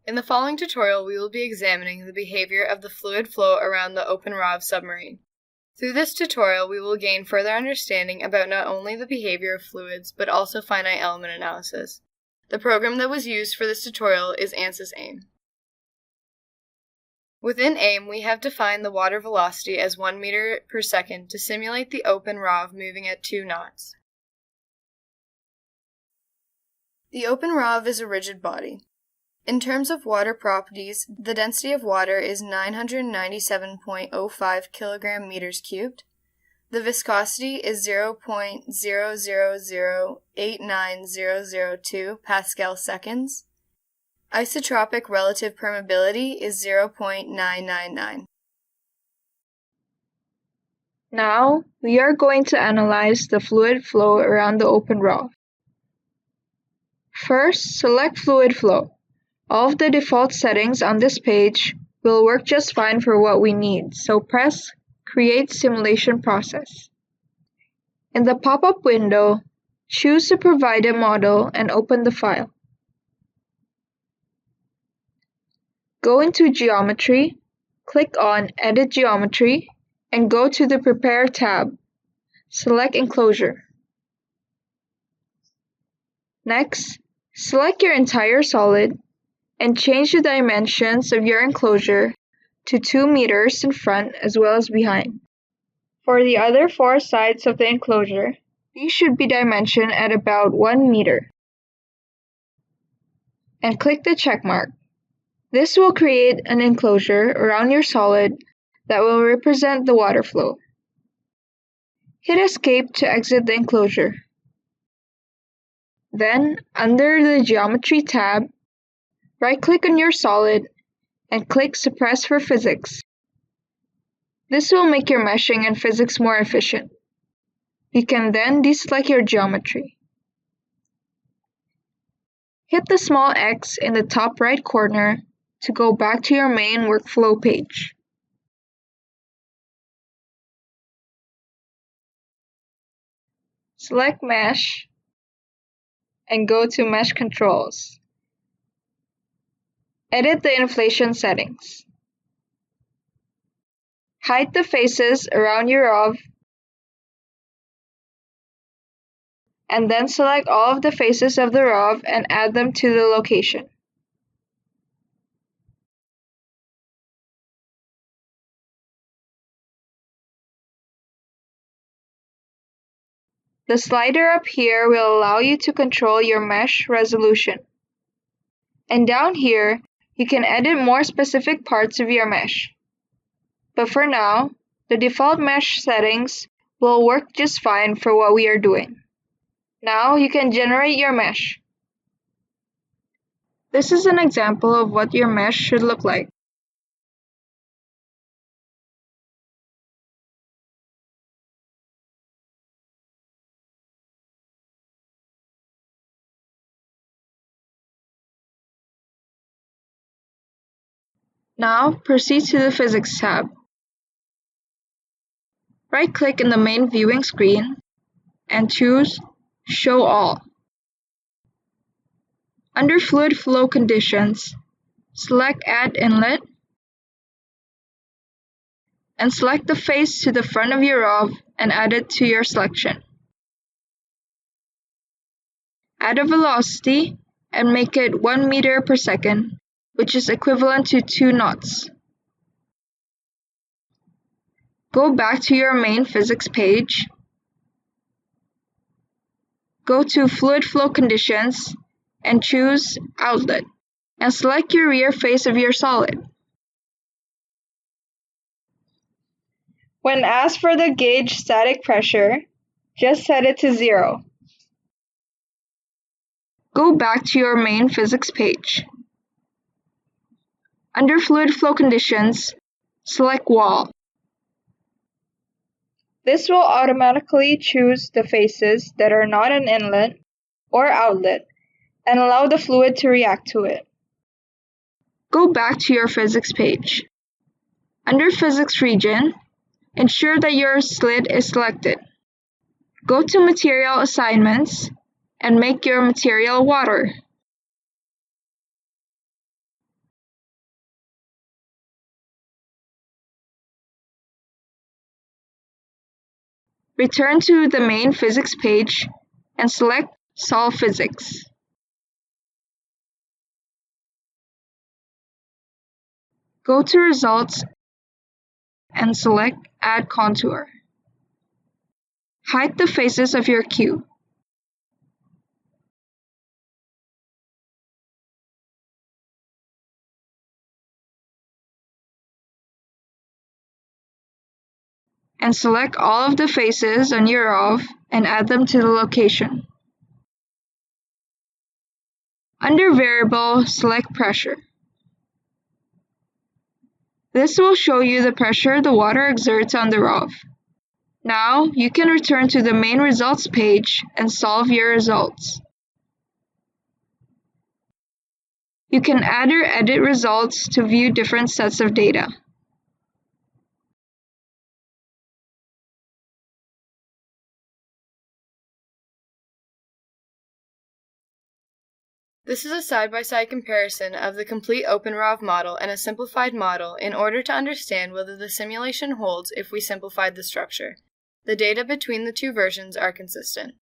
In the following tutorial, we will be examining the behavior of the fluid flow around the open ROV submarine. Through this tutorial, we will gain further understanding about not only the behavior of fluids, but also finite element analysis. The program that was used for this tutorial is ANSYS AIM. Within AIM, we have defined the water velocity as 1 meter per second to simulate the open ROV moving at 2 knots. The open ROV is a rigid body. In terms of water properties, the density of water is 997.05 kilogram meters cubed. The viscosity is 0.000890002 Pascal seconds. Isotropic relative permeability is 0.999. Now, we are going to analyze the fluid flow around the open ROV. First, select fluid flow. All of the default settings on this page will work just fine for what we need, so press Create Simulation Process. In the pop-up window, choose the provided model and open the file. Go into Geometry, click on Edit Geometry, and go to the Prepare tab. Select Enclosure. Next, select your entire solid and change the dimensions of your enclosure to 2 meters in front as well as behind. For the other 4 sides of the enclosure, these should be dimensioned at about 1 meter. And click the check mark. This will create an enclosure around your solid that will represent the water flow. Hit Escape to exit the enclosure. Then, under the Geometry tab, right-click on your solid and click Suppress for Physics. This will make your meshing and physics more efficient. You can then deselect your geometry. Hit the small X in the top right corner to go back to your main workflow page. Select Mesh and go to Mesh Controls. Edit the inflation settings. Hide the faces around your ROV and then select all of the faces of the ROV and add them to the location. The slider up here will allow you to control your mesh resolution. And down here, you can edit more specific parts of your mesh. But for now, the default mesh settings will work just fine for what we are doing. Now you can generate your mesh. This is an example of what your mesh should look like. Now proceed to the Physics tab. Right-click in the main viewing screen and choose Show All. Under Fluid Flow Conditions, select Add Inlet and select the face to the front of your ROV and add it to your selection. Add a velocity and make it 1 meter per second, which is equivalent to 2 knots. Go back to your main physics page. Go to Fluid Flow Conditions and choose Outlet and select your rear face of your solid. When asked for the gauge static pressure, just set it to 0. Go back to your main physics page. Under Fluid Flow Conditions, select Wall. This will automatically choose the faces that are not an inlet or outlet and allow the fluid to react to it. Go back to your physics page. Under Physics region, ensure that your slit is selected. Go to Material Assignments and make your material water. Return to the main physics page and select Solve Physics. Go to Results and select Add Contour. Hide the faces of your cube. And select all of the faces on your ROV and add them to the location. Under Variable, select Pressure. This will show you the pressure the water exerts on the ROV. Now, you can return to the main results page and solve your results. You can add or edit results to view different sets of data. This is a side-by-side comparison of the complete OpenROV model and a simplified model in order to understand whether the simulation holds if we simplified the structure. The data between the two versions are consistent.